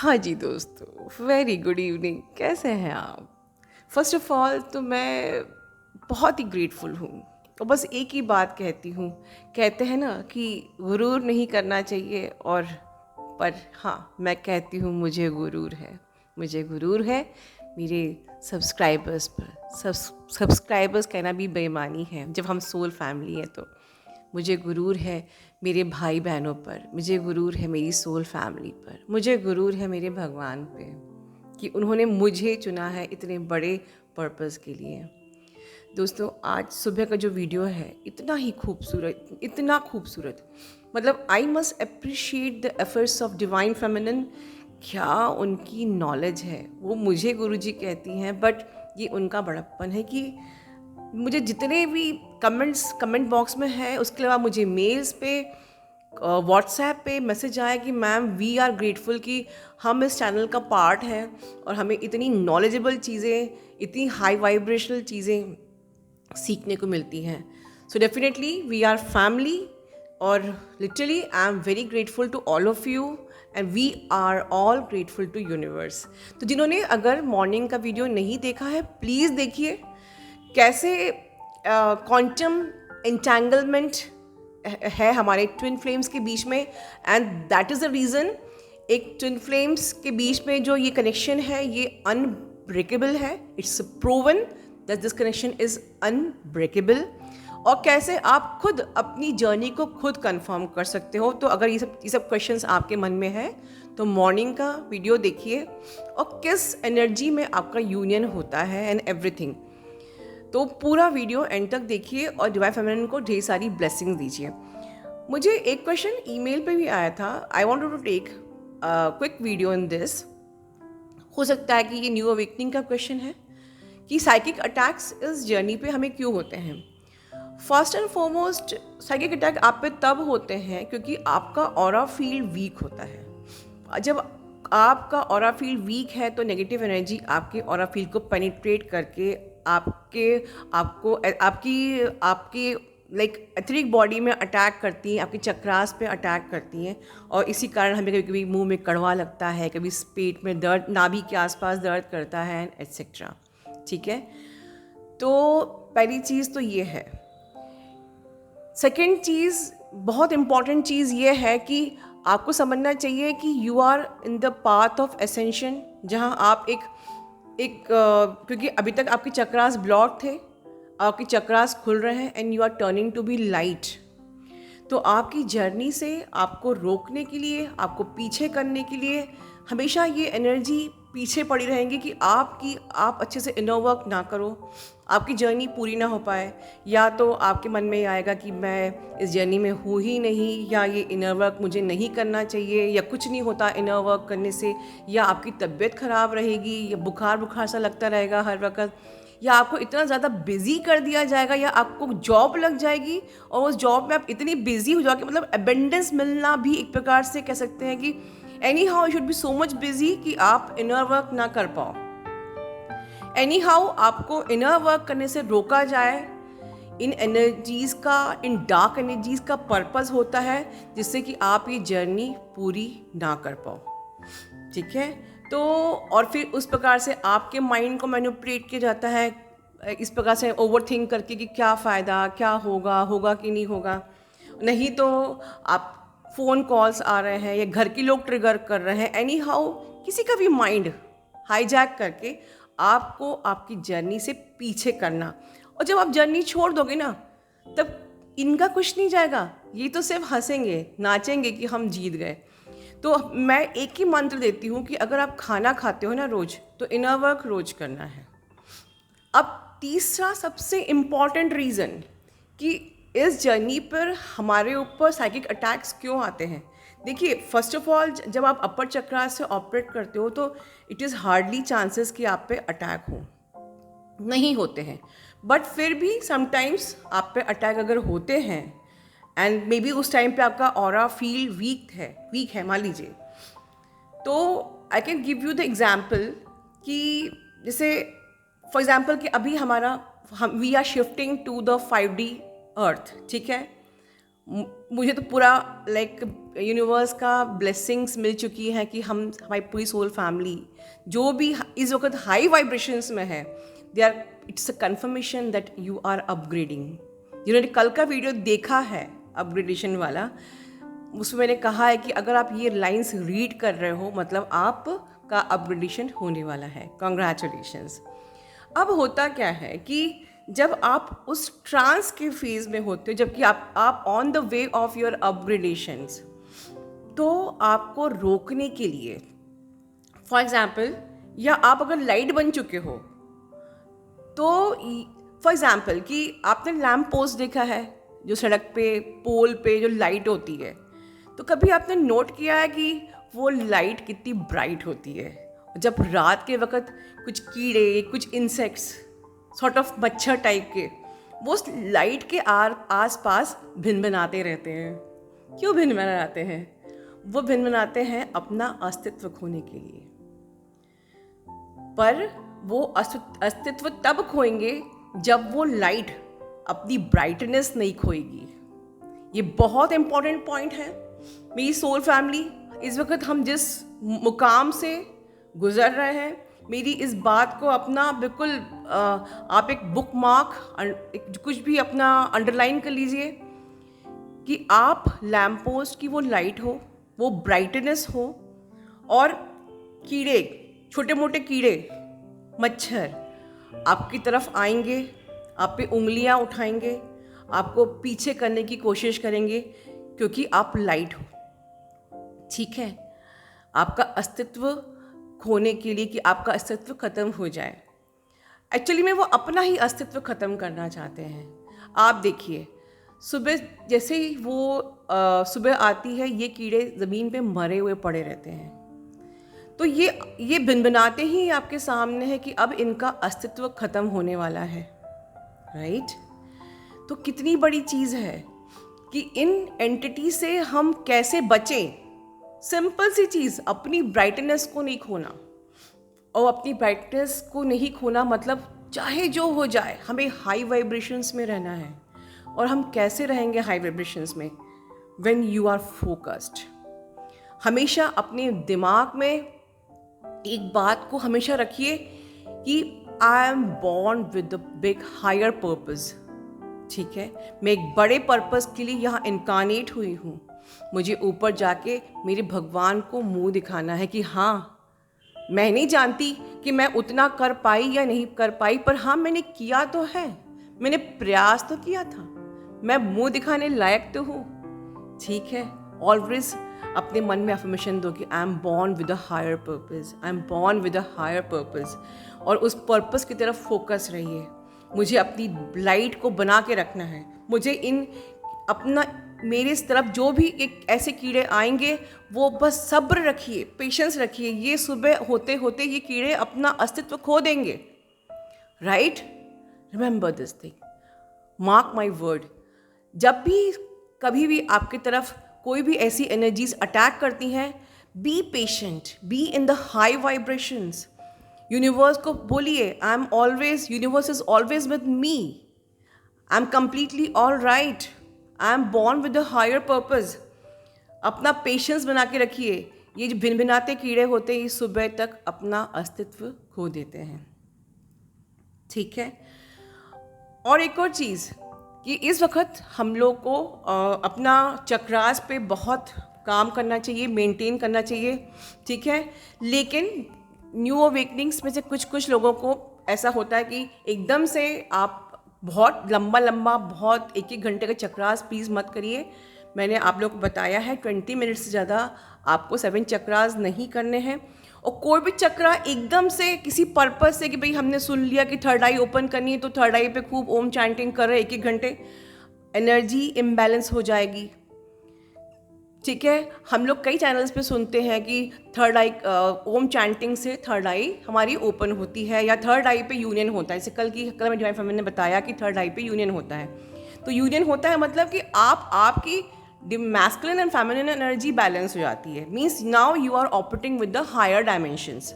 हाँ जी दोस्तों, very good evening. कैसे हैं आप? फर्स्ट ऑफ ऑल तो मैं बहुत ही ग्रेटफुल हूँ और बस एक ही बात कहती हूँ। कहते हैं ना कि गुरूर नहीं करना चाहिए, और पर हाँ, मैं कहती हूँ मुझे गुरूर है। मुझे गुरूर है मेरे सब्सक्राइबर्स पर। सब्सक्राइबर्स कहना भी बेईमानी है जब हम सोल फैमिली है तो। मुझे गुरूर है मेरे भाई बहनों पर, मुझे गुरूर है मेरी सोल फैमिली पर, मुझे गुरूर है मेरे भगवान पे कि उन्होंने मुझे चुना है इतने बड़े पर्पस के लिए। दोस्तों, आज सुबह का जो वीडियो है इतना ही खूबसूरत, इतना खूबसूरत, मतलब I must appreciate the efforts of divine feminine. क्या उनकी नॉलेज है, वो मुझे गुरुजी कहती हैं, बट ये उनका बड़प्पन है कि मुझे जितने भी कमेंट बॉक्स में है, उसके अलावा मुझे मेल्स पे, व्हाट्सएप पे मैसेज आया कि मैम वी आर ग्रेटफुल कि हम इस चैनल का पार्ट हैं और हमें इतनी नॉलेजेबल चीज़ें, इतनी हाई वाइब्रेशनल चीज़ें सीखने को मिलती हैं। So definitely we are family, और literally I am very grateful to all of you and we are all grateful to universe. तो जिन्होंने अगर मॉर्निंग का वीडियो नहीं देखा है, प्लीज़ देखिए कैसे क्वांटम एंटेंगलमेंट है हमारे ट्विन फ्लेम्स के बीच में, and that is the reason एक ट्विन फ्लेम्स के बीच में जो ये कनेक्शन है ये अनब्रेकेबल है। It's proven that this connection is unbreakable. और कैसे आप खुद अपनी जर्नी को खुद कंफर्म कर सकते हो। तो अगर ये सब क्वेश्चंस आपके मन में है तो मॉर्निंग का वीडियो देखिए और किस एनर्जी में आपका यूनियन होता है एंड एवरीथिंग। तो पूरा वीडियो एंड तक देखिए और डिवाइन फेमिनिन को ढेर सारी ब्लेसिंग्स दीजिए। मुझे एक क्वेश्चन ईमेल पे भी आया था। I wanted to take quick video in this. हो सकता है कि ये न्यू अवेकनिंग का क्वेश्चन है कि साइकिक अटैक्स इस जर्नी पे हमें क्यों होते हैं। First and foremost, psychic attack आप पे तब होते हैं क्योंकि आपका ऑरा फील्ड वीक होता है। जब आपका ऑरा फील्ड वीक है तो नेगेटिव एनर्जी आपके ऑरा फील्ड को पेनिट्रेट करके आपकी लाइक एथरिक बॉडी में अटैक करती हैं, आपके चक्रास पे अटैक करती हैं, और इसी कारण हमें कभी कभी मुंह में कड़वा लगता है, कभी पेट में दर्द, नाभि के आसपास दर्द करता है, एट्सेट्रा। ठीक है, तो पहली चीज़ तो ये है। सेकेंड चीज़, बहुत इम्पॉर्टेंट चीज़ ये है कि आपको समझना चाहिए कि you are in the path of ascension, जहाँ आप क्योंकि अभी तक आपके चक्रास ब्लॉक थे, आपके चक्रास खुल रहे हैं and you are turning to be light. तो आपकी जर्नी से आपको रोकने के लिए, आपको पीछे करने के लिए हमेशा ये एनर्जी पीछे पड़ी रहेंगी कि आप अच्छे से इनर वर्क ना करो, आपकी जर्नी पूरी ना हो पाए, या तो आपके मन में आएगा कि मैं इस जर्नी में हूँ ही नहीं, या ये इनर वर्क मुझे नहीं करना चाहिए, या कुछ नहीं होता इनर वर्क करने से, या आपकी तबीयत ख़राब रहेगी, या बुखार सा लगता रहेगा हर वक्त, या आपको इतना ज़्यादा बिजी कर दिया जाएगा, या आपको जॉब लग जाएगी और उस जॉब में आप इतनी बिजी हो जाओगे, मतलब अबेंडेंस मिलना भी एक प्रकार से कह सकते हैं कि any how you should be so much busy कि आप इनर वर्क ना कर पाओ। एनी हाउ आपको इनर वर्क करने से रोका जाए। इन एनर्जीज़ का, इन डार्क एनर्जीज़ का पर्पस होता है जिससे कि आप ये जर्नी पूरी ना कर पाओ। ठीक है, तो और फिर उस प्रकार से आपके माइंड को मैनिपुलेट किया जाता है, इस प्रकार से ओवर थिंक करके कि क्या फ़ायदा, क्या होगा कि नहीं होगा। नहीं तो आप फ़ोन कॉल्स आ रहे हैं या घर के लोग ट्रिगर कर रहे हैं, एनी हाउ किसी का भी माइंड हाईजैक करके आपको आपकी जर्नी से पीछे करना। और जब आप जर्नी छोड़ दोगे ना, तब इनका कुछ नहीं जाएगा, ये तो सिर्फ हंसेंगे नाचेंगे कि हम जीत गए। तो मैं एक ही मंत्र देती हूँ कि अगर आप खाना खाते हो ना रोज, तो इनर वर्क रोज करना है। अब तीसरा सबसे इम्पॉर्टेंट रीज़न कि इस जर्नी पर हमारे ऊपर साइकिक अटैक्स क्यों आते हैं। देखिए, फर्स्ट ऑफ ऑल जब आप अपर चक्रा से ऑपरेट करते हो तो इट इज़ हार्डली चांसेस कि आप पे अटैक हो, नहीं होते हैं, बट फिर भी समटाइम्स आप पे अटैक अगर होते हैं एंड मे बी उस टाइम पे आपका ऑरा फील्ड वीक है मान लीजिए, तो I can give you the example कि जैसे फॉर एग्जाम्पल कि अभी हम we are shifting to the 5D earth. ठीक है, मुझे तो पूरा लाइक यूनिवर्स का ब्लेसिंग्स मिल चुकी हैं कि हम हमारी पूरी सोल फैमिली जो भी इस वक्त हाई वाइब्रेशंस में है, they are, it's a confirmation that you are upgrading. जिन्होंने कल का वीडियो देखा है अपग्रेडेशन वाला, उसमें मैंने कहा है कि अगर आप ये लाइंस रीड कर रहे हो मतलब आपका अपग्रेडेशन होने वाला है। कॉन्ग्रेचुलेशंस। अब होता क्या है कि जब आप उस ट्रांस के फेज में होते हो, जबकि आप on the way of your upgradations, तो आपको रोकने के लिए, फॉर एग्जाम्पल, या आप अगर लाइट बन चुके हो तो फॉर एग्जाम्पल कि आपने लैम्प पोस्ट देखा है, जो सड़क पे पोल पे जो लाइट होती है, तो कभी आपने नोट किया है कि वो लाइट कितनी ब्राइट होती है। जब रात के वक्त कुछ कीड़े, कुछ इंसेक्ट्स, सॉर्ट ऑफ मच्छर टाइप के, वो उस लाइट के आस पास भिनभिनाते रहते हैं। क्यों भिनभिनाते हैं? वो भिनभिनाते हैं अपना अस्तित्व खोने के लिए। पर वो अस्तित्व तब खोएंगे जब वो लाइट अपनी ब्राइटनेस नहीं खोएगी। ये बहुत इंपॉर्टेंट पॉइंट है मेरी सोल फैमिली। इस वक्त हम जिस मुकाम से गुजर रहे हैं, मेरी इस बात को अपना बिल्कुल आप एक बुक मार्क, कुछ भी अपना अंडरलाइन कर लीजिए कि आप लैम्प पोस्ट की वो लाइट हो, वो ब्राइटनेस हो, और कीड़े, छोटे मोटे कीड़े, मच्छर आपकी तरफ आएंगे, आप पे उंगलियां उठाएंगे, आपको पीछे करने की कोशिश करेंगे क्योंकि आप लाइट हो। ठीक है, आपका अस्तित्व खोने के लिए, कि आपका अस्तित्व ख़त्म हो जाए। एक्चुअली में वो अपना ही अस्तित्व ख़त्म करना चाहते हैं। आप देखिए, सुबह जैसे ही वो सुबह आती है, ये कीड़े ज़मीन पे मरे हुए पड़े रहते हैं। तो ये भिनभिनाते ही आपके सामने है कि अब इनका अस्तित्व ख़त्म होने वाला है, राइट? तो कितनी बड़ी चीज़ है कि इन एंटिटी से हम कैसे बचें। सिंपल सी चीज़, अपनी ब्राइटनेस को नहीं खोना। और अपनी ब्राइटनेस को नहीं खोना मतलब चाहे जो हो जाए, हमें हाई वाइब्रेशंस में रहना है। और हम कैसे रहेंगे हाई वाइब्रेशंस में? When you are focused. हमेशा अपने दिमाग में एक बात को हमेशा रखिए कि I am born with a big higher purpose. ठीक है, मैं एक बड़े पर्पस के लिए यहाँ इनकारनेट हुई हूँ। मुझे ऊपर जाके मेरे भगवान को मुंह दिखाना है कि हाँ, मैं नहीं जानती कि मैं उतना कर पाई या नहीं कर पाई, पर हाँ, मैंने किया तो है, मैंने प्रयास तो किया था, मैं मुंह दिखाने लायक तो हूँ। ठीक है, ऑलवेज अपने मन में अफर्मेशन दो कि I am born with a higher purpose, I am born with a higher purpose, और उस पर्पस की तरफ फोकस रहिए। मुझे अपनी लाइट को बना के रखना है। मुझे मेरे इस तरफ जो भी एक ऐसे कीड़े आएंगे, वो बस सब्र रखिए, पेशेंस रखिए। ये सुबह होते होते ये कीड़े अपना अस्तित्व खो देंगे, right? Remember this thing, mark my word. जब भी कभी भी आपकी तरफ कोई भी ऐसी एनर्जीज अटैक करती हैं, be patient, be in the high vibrations. Universe को बोलिए, I am always, universe is always with me, I am completely all right, I am born with a higher purpose. अपना पेशेंस बना के रखिए। ये जो भिनभिनाते कीड़े होते हैं, ये सुबह तक अपना अस्तित्व खो देते हैं। ठीक है, और एक और चीज़ कि इस वक्त हम लोग को अपना चक्रास पे बहुत काम करना चाहिए, मेंटेन करना चाहिए। ठीक है, लेकिन न्यू अवेकनिंग्स में से कुछ लोगों को ऐसा होता है कि एकदम से आप बहुत लंबा बहुत एक घंटे का चक्रास प्लीज़ मत करिए। मैंने आप लोग को बताया है 20 मिनट से ज़्यादा आपको 7 चक्रास नहीं करने हैं। और कोई भी चक्रा एकदम से किसी पर्पस से कि भाई हमने सुन लिया कि थर्ड आई ओपन करनी है तो थर्ड आई पे खूब ओम चैंटिंग कर रहे 1 घंटे, एनर्जी इम्बैलेंस हो जाएगी। ठीक है, हम लोग कई चैनल्स पे सुनते हैं कि थर्ड आई, ओम चैंटिंग से थर्ड आई हमारी ओपन होती है, या थर्ड आई पे यूनियन होता है। जैसे कल में डिवाइन फेमिनिन ने बताया कि थर्ड आई पे यूनियन होता है। तो यूनियन होता है मतलब कि आपकी masculine and feminine energy balance हो जाती है। Means now you are operating with the higher dimensions.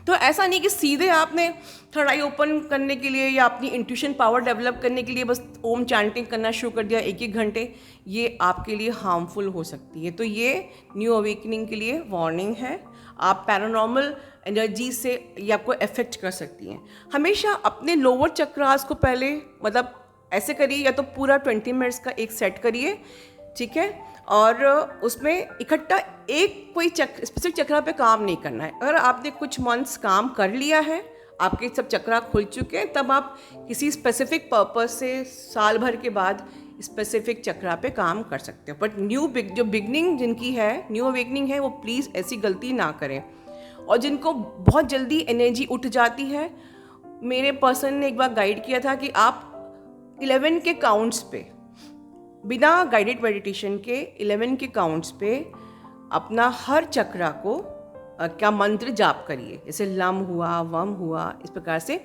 तो ऐसा नहीं कि सीधे आपने थर्ड आई ओपन करने के लिए या अपनी इंट्यूशन पावर डेवलप करने के लिए बस ओम चैंटिंग करना शुरू कर दिया 1-1 घंटे, ये आपके लिए हार्मफुल हो सकती है। तो ये न्यू अवेकनिंग के लिए वार्निंग है। आप पैरानॉर्मल एनर्जी से ये आपको अफेक्ट कर सकती हैं। हमेशा अपने लोअर चक्रास को पहले मतलब ऐसे करिए, या तो पूरा 20 मिनट्स का एक सेट करिए, ठीक है, और उसमें इकट्ठा एक कोई स्पेसिफिक चक्रा पे काम नहीं करना है। अगर आपने कुछ मंथ्स काम कर लिया है, आपके सब चक्रा खुल चुके हैं, तब आप किसी स्पेसिफिक पर्पस से साल भर के बाद स्पेसिफिक चक्रा पे काम कर सकते हो। बट जो बिगनिंग जिनकी है, न्यू अवेकनिंग है, वो प्लीज़ ऐसी गलती ना करें। और जिनको बहुत जल्दी एनर्जी उठ जाती है, मेरे पर्सन ने एक बार गाइड किया था कि आप 11 के काउंट्स पे, बिना गाइडेड मेडिटेशन के 11 के काउंट्स पे अपना हर चक्रा को क्या मंत्र जाप करिए। जैसे लम हुआ, वम हुआ, इस प्रकार से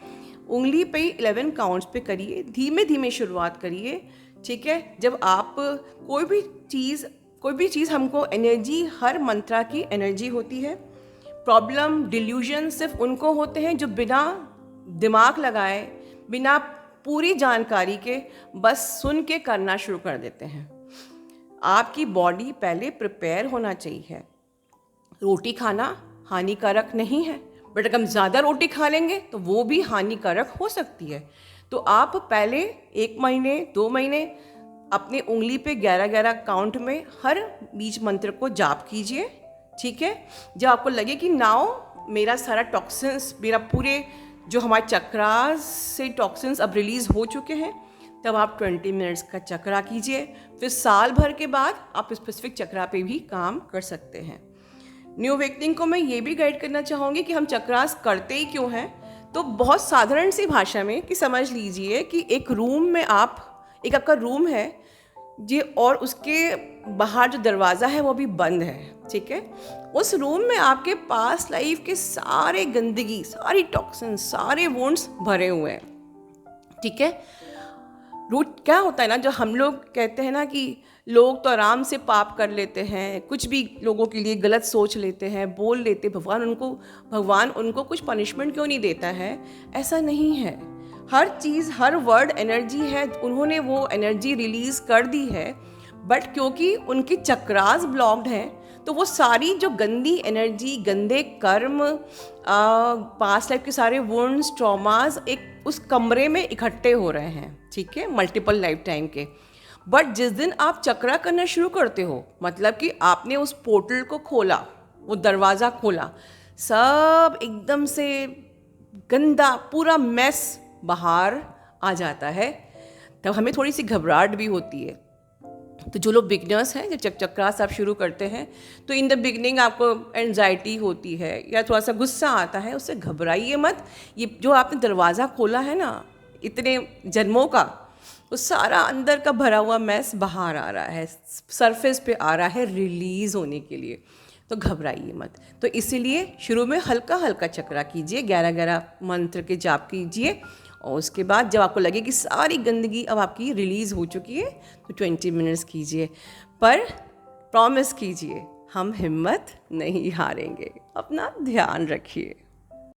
उंगली पे 11 काउंट्स पे करिए। धीमे धीमे शुरुआत करिए, ठीक है। जब आप कोई भी चीज़ हमको एनर्जी, हर मंत्रा की एनर्जी होती है। प्रॉब्लम, डिल्यूजन सिर्फ उनको होते हैं जो बिना दिमाग लगाए, बिना पूरी जानकारी के बस सुन के करना शुरू कर देते हैं। आपकी बॉडी पहले प्रिपेयर होना चाहिए। रोटी खाना हानिकारक नहीं है, बट अगर हम ज़्यादा रोटी खा लेंगे तो वो भी हानिकारक हो सकती है। तो आप पहले 1 महीने 2 महीने अपने उंगली पे 11-11 काउंट में हर बीज मंत्र को जाप कीजिए, ठीक है। जब आपको लगे कि नाउ मेरा सारा टॉक्सिन्स, मेरा पूरे जो हमारे चक्रास से टॉक्सिन्स अब रिलीज़ हो चुके हैं, तब आप 20 मिनट्स का चक्रा कीजिए। फिर साल भर के बाद आप स्पेसिफिक चक्रा पे भी काम कर सकते हैं। न्यू अवेकनिंग को मैं ये भी गाइड करना चाहूँगी कि हम चक्रास करते ही क्यों हैं। तो बहुत साधारण सी भाषा में कि समझ लीजिए कि एक रूम में एक आपका रूम है जी, और उसके बाहर जो दरवाज़ा है वो भी बंद है, ठीक है। उस रूम में आपके पास लाइफ के सारे गंदगी, सारी टॉक्सिन, सारे वुंड्स भरे हुए हैं, ठीक है। रूट क्या होता है ना, जो हम लोग कहते हैं ना कि लोग तो आराम से पाप कर लेते हैं, कुछ भी लोगों के लिए गलत सोच लेते हैं, बोल लेते, भगवान उनको कुछ पनिशमेंट क्यों नहीं देता है। ऐसा नहीं है। हर चीज़, हर वर्ड एनर्जी है, उन्होंने वो एनर्जी रिलीज़ कर दी है, बट क्योंकि उनकी चक्रास ब्लॉक्ड हैं, तो वो सारी जो गंदी एनर्जी, गंदे कर्म, पास्ट लाइफ के सारे वुंड्स, ट्रॉमास एक उस कमरे में इकट्ठे हो रहे हैं, ठीक है, मल्टीपल लाइफ टाइम के। बट जिस दिन आप चक्रा करना शुरू करते हो, मतलब कि आपने उस पोर्टल को खोला, वो दरवाज़ा खोला, सब एकदम से गंदा पूरा मैस बाहर आ जाता है, तब हमें थोड़ी सी घबराहट भी होती है। तो जो लोग बिगनर्स हैं, जब चक्रास आप शुरू करते हैं, तो इन द बिगनिंग आपको एंजाइटी होती है या थोड़ा सा गुस्सा आता है, उससे घबराइए मत। ये जो आपने दरवाज़ा खोला है ना इतने जन्मों का, वो सारा अंदर का भरा हुआ मैस बाहर आ रहा है, सरफेस पे आ रहा है रिलीज़ होने के लिए। तो घबराइए मत। तो इसीलिए शुरू में हल्का हल्का चक्रा कीजिए, 11-11 मंत्र के जाप कीजिए, और उसके बाद जब आपको लगे कि सारी गंदगी अब आपकी रिलीज़ हो चुकी है, तो 20 मिनट्स कीजिए। पर प्रॉमिस कीजिए हम हिम्मत नहीं हारेंगे। अपना ध्यान रखिए।